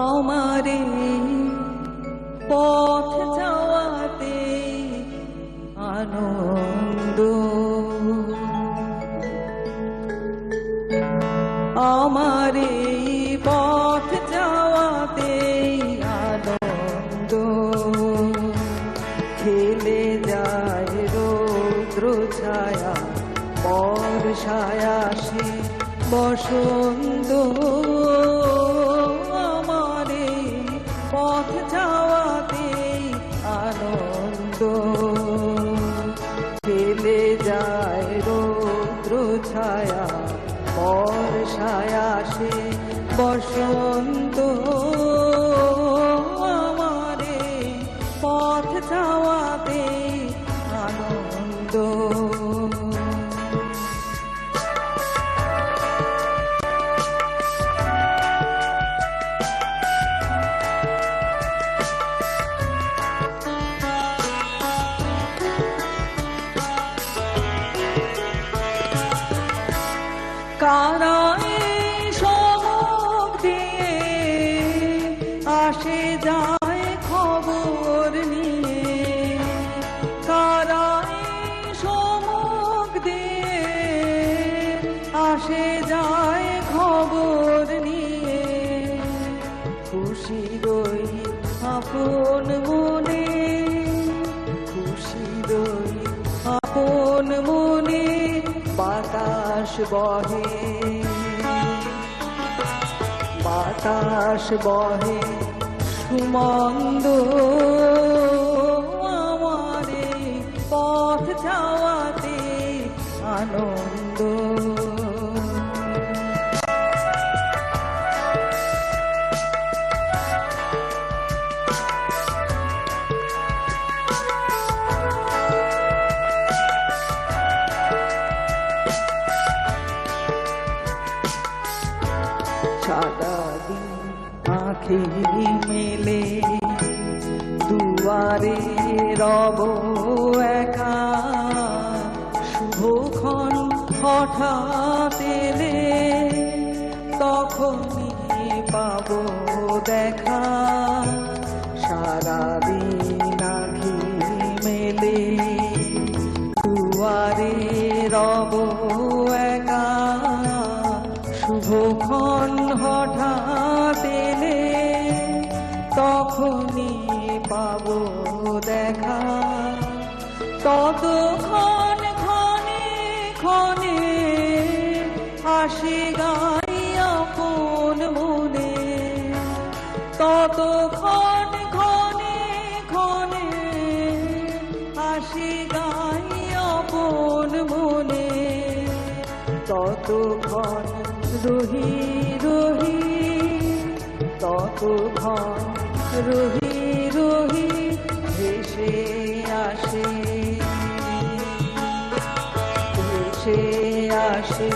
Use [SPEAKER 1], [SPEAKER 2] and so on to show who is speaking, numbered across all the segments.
[SPEAKER 1] আমারে পথ যাওয়াতে আনন্দ, আমারে পথ যাওয়াতে আনন্দ, খেলে যায় রৌদ্র ছায়া, বর্ষায় আসে বসন্ত। আমারে পথ যাওয়াতে আনন্দ, খেলে যায় রৌদ্র ছায়া, বর্ষায় আসে বসন্ত। আমারে পথ যাওয়াতে আনন্দ। কারা সমুখ দিয়ে আসে যায় খবর নিয়ে, কারা সমুখ দিয়ে আসে যায় খবর নিয়ে। খুশি রই আপন মনে, খুশি রই আপন মনে, বাতাস বহে, বাতাস বহে সুমন্দ। আমারে পথ যাওয়াতে আনন্দ। সারাদিন আঁখি মেলে দুয়ারে রব একা, শুভক্ষণ হঠাৎ এলে তখনই পাবো দেখা। সারাদিন আঁখি মেলে দুয়ারে রব একা, শুভক্ষণ হঠাৎ এলে তখনই পাবো দেখা। ততক্ষণ ক্ষণে ক্ষণে আসে গাই আপন মনে, ততক্ষণ ক্ষণে ক্ষণে আসে গাই আপন মনে। ততক্ষণ রহি রহি, ততক্ষণ রহি রহি ভেসে আসে, ভেসে আসে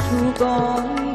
[SPEAKER 1] সুগন্ধ।